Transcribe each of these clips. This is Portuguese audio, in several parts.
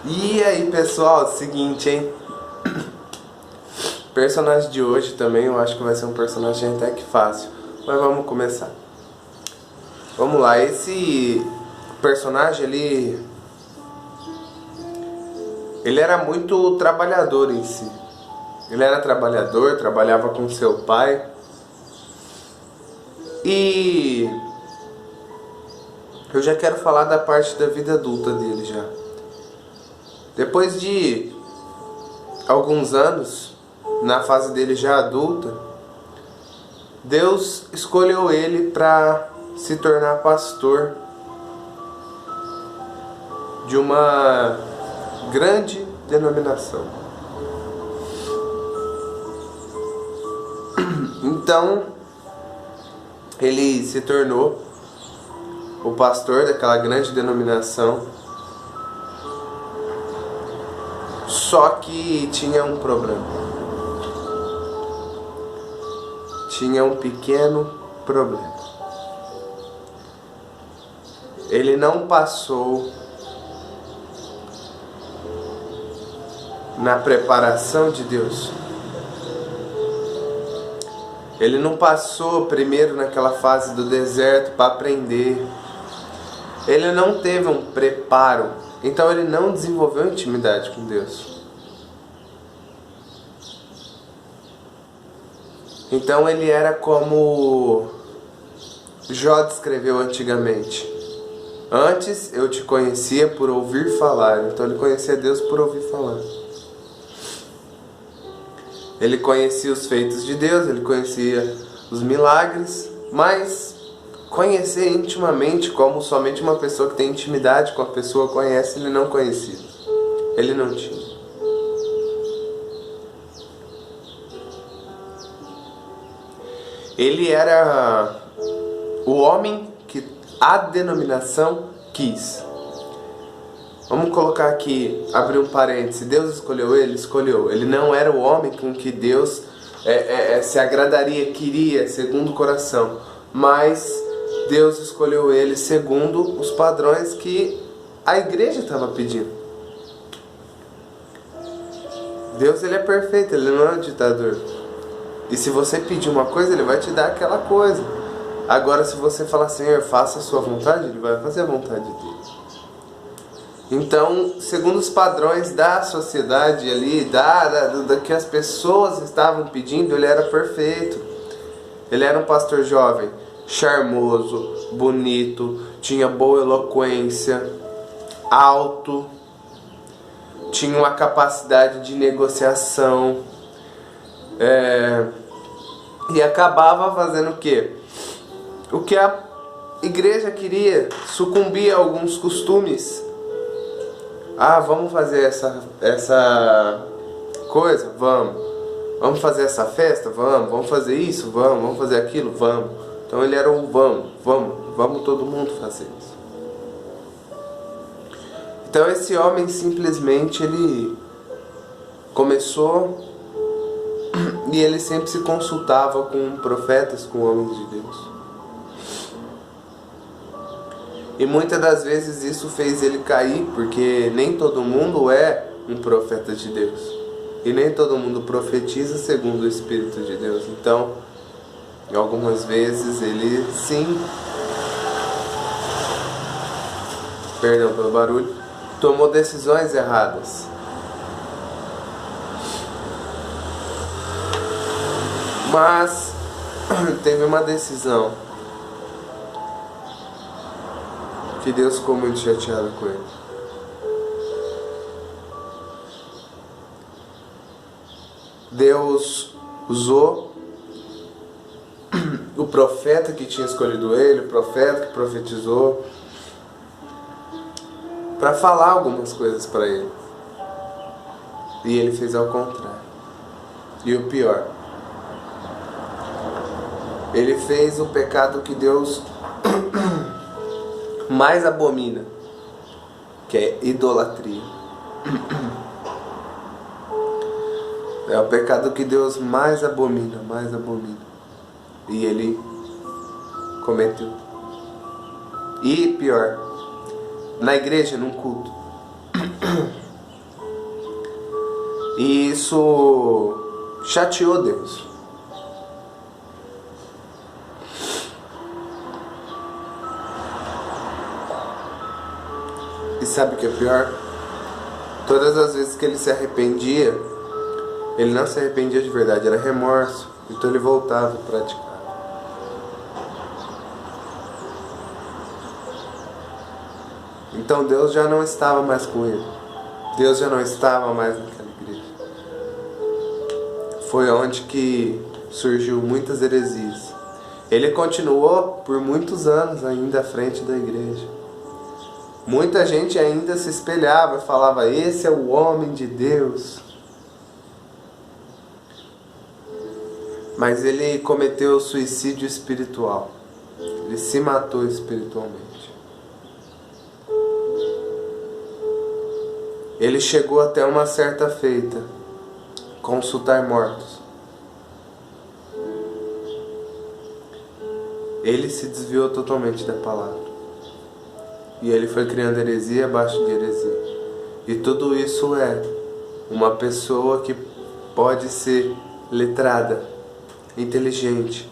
E aí, pessoal, seguinte, hein? O personagem de hoje também eu acho que vai ser um personagem até que fácil. Mas vamos começar. Vamos lá, esse personagem, ele era muito trabalhador em si. Ele era trabalhador, trabalhava com seu pai. E eu já quero falar da parte da vida adulta dele já. Depois de alguns anos, na fase dele já adulta, Deus escolheu ele para se tornar pastor de uma grande denominação. Então, ele se tornou o pastor daquela grande denominação. Só que tinha um problema. Tinha um pequeno problema. Ele não passou na preparação de Deus. Ele não passou primeiro naquela fase do deserto para aprender. Ele não teve um preparo. Então ele não desenvolveu intimidade com Deus. Então ele era como Jó descreveu antigamente. Antes eu te conhecia por ouvir falar. Então ele conhecia Deus por ouvir falar. Ele conhecia os feitos de Deus, ele conhecia os milagres, mas conhecer intimamente, como somente uma pessoa que tem intimidade com a pessoa conhece, ele não conhecia. Ele não tinha. Ele era o homem que a denominação quis. Vamos colocar aqui, abrir um parêntese. Deus escolheu ele? Escolheu. Ele não era o homem com que Deus se agradaria, queria, segundo o coração. Mas Deus escolheu ele segundo os padrões que a igreja estava pedindo. Deus, ele é perfeito, ele não é um ditador. E se você pedir uma coisa, ele vai te dar aquela coisa. Agora, se você falar, Senhor, faça a sua vontade, ele vai fazer a vontade dele. Então, segundo os padrões da sociedade ali, da que as pessoas estavam pedindo, ele era perfeito. Ele era um pastor jovem, charmoso, bonito, tinha boa eloquência, alto, tinha uma capacidade de negociação, e acabava fazendo o quê? O que a igreja queria, sucumbir a alguns costumes. Ah, vamos fazer essa coisa? Vamos fazer essa festa? Vamos fazer isso? Vamos fazer aquilo? Vamos. Então ele era um vamos todo mundo fazer isso. Então esse homem simplesmente ele começou e ele sempre se consultava com profetas, com homens de Deus. E muitas das vezes isso fez ele cair, porque nem todo mundo é um profeta de Deus. E nem todo mundo profetiza segundo o Espírito de Deus. Então, algumas vezes ele sim, perdão pelo barulho, tomou decisões erradas. Mas teve uma decisão que Deus ficou muito chateado com ele. Deus usou o profeta que tinha escolhido ele, o profeta que profetizou, para falar algumas coisas para ele. E ele fez ao contrário. E o pior, ele fez o pecado que Deus mais abomina, que é idolatria. É o pecado que Deus mais abomina. E ele cometeu. E pior, na igreja, num culto, E isso chateou Deus. E sabe o que é pior? Todas as vezes que ele se arrependia, ele não se arrependia de verdade, era remorso. Então ele voltava a praticar. Então Deus já não estava mais com ele. Deus já não estava mais naquela igreja. Foi onde que surgiu muitas heresias. Ele continuou por muitos anos ainda à frente da igreja. Muita gente ainda se espelhava e falava: esse é o homem de Deus. Mas ele cometeu suicídio espiritual. Ele se matou espiritualmente. Ele chegou até uma certa feita consultar mortos. Ele se desviou totalmente da palavra. E ele foi criando heresia abaixo de heresia. E tudo isso é uma pessoa que pode ser letrada, inteligente,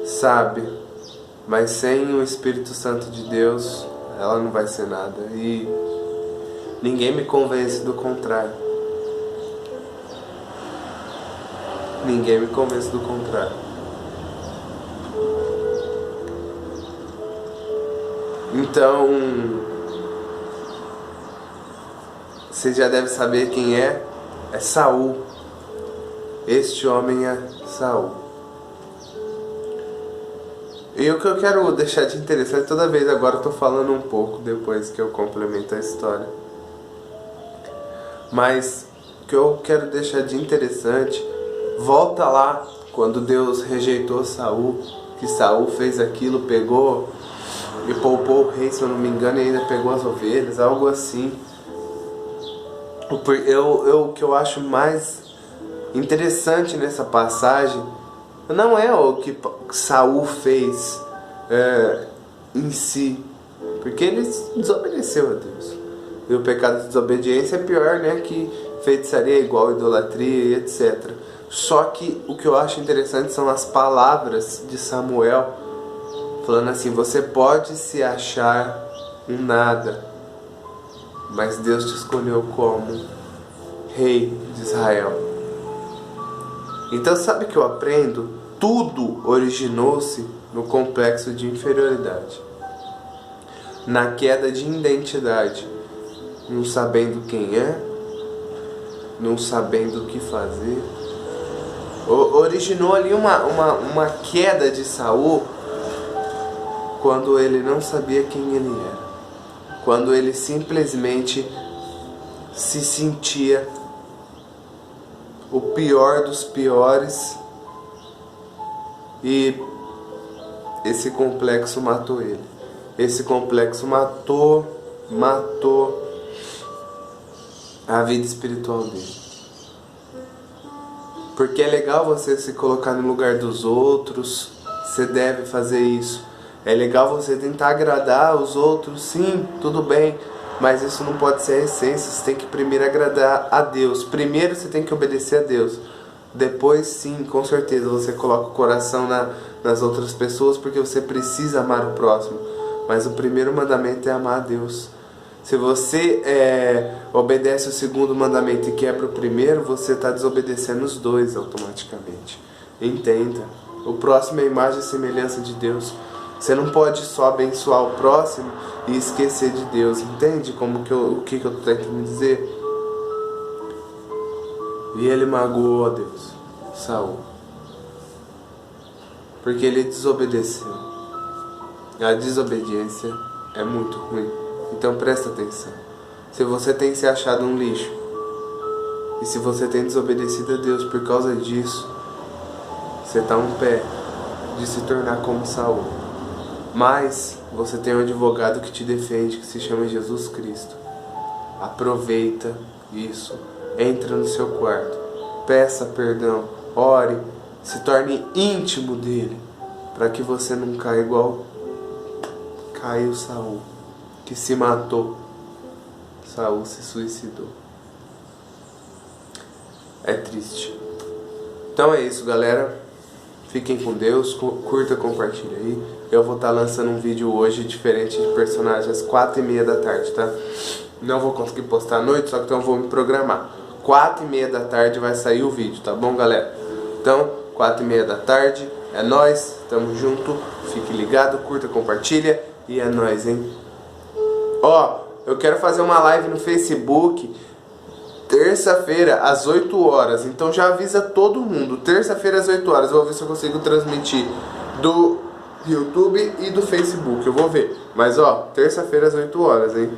sábia, mas sem o Espírito Santo de Deus, ela não vai ser nada. E ninguém me convence do contrário. Ninguém me convence do contrário. Então, você já deve saber quem é. É Saul. Este homem é Saul. E o que eu quero deixar de interessante, toda vez agora eu estou falando um pouco depois que eu complemento a história. Mas o que eu quero deixar de interessante, volta lá quando Deus rejeitou Saul, que Saul fez aquilo, pegou e poupou o rei, se eu não me engano, e ainda pegou as ovelhas, algo assim. O que eu acho mais interessante nessa passagem não é o que Saul fez em si, porque ele desobedeceu a Deus. E o pecado de desobediência é pior, né, que feitiçaria, igual idolatria e etc. Só que o que eu acho interessante são as palavras de Samuel, falando assim: você pode se achar um nada, mas Deus te escolheu como rei de Israel. Então sabe o que eu aprendo? Tudo originou-se no complexo de inferioridade, na queda de identidade, não sabendo quem é, não sabendo o que fazer. Originou ali uma queda de Saul quando ele não sabia quem ele era, quando ele simplesmente se sentia o pior dos piores, e esse complexo matou ele. Esse complexo matou a vida espiritual dele. Porque é legal você se colocar no lugar dos outros, você deve fazer isso. É legal você tentar agradar os outros, sim, tudo bem, mas isso não pode ser a essência. Você tem que primeiro agradar a Deus. Primeiro você tem que obedecer a Deus. Depois, sim, com certeza, você coloca o coração nas outras pessoas, porque você precisa amar o próximo. Mas o primeiro mandamento é amar a Deus. Se você obedece o segundo mandamento e quebra o primeiro, você está desobedecendo os dois automaticamente. Entenda. O próximo é a imagem e semelhança de Deus. Você não pode só abençoar o próximo e esquecer de Deus. Entende o que eu estou tentando dizer? E ele magoou a Deus, Saul, porque ele desobedeceu. A desobediência é muito ruim. Então presta atenção. Se você tem se achado um lixo, e se você tem desobedecido a Deus por causa disso, você está um pé de se tornar como Saul. Mas você tem um advogado que te defende, que se chama Jesus Cristo. Aproveita isso. Entra no seu quarto, peça perdão, ore, se torne íntimo dele, para que você não caia igual caiu Saul, que se matou. Saul se suicidou. é triste. Então é isso, galera. Fiquem com Deus, curta, compartilha aí. Eu vou estar lançando um vídeo hoje diferente de personagens às 4h30 da tarde, tá? Não vou conseguir postar à noite, só que então eu vou me programar. 4h30 da tarde vai sair o vídeo, tá bom, galera? Então, 4h30 da tarde, é nóis, tamo junto. Fique ligado, curta, compartilha e é nóis, hein? Ó, eu quero fazer uma live no Facebook terça-feira às 8 horas, então já avisa todo mundo. Terça-feira às 8 horas, eu vou ver se eu consigo transmitir do YouTube e do Facebook, eu vou ver. Mas ó, terça-feira às 8 horas, hein?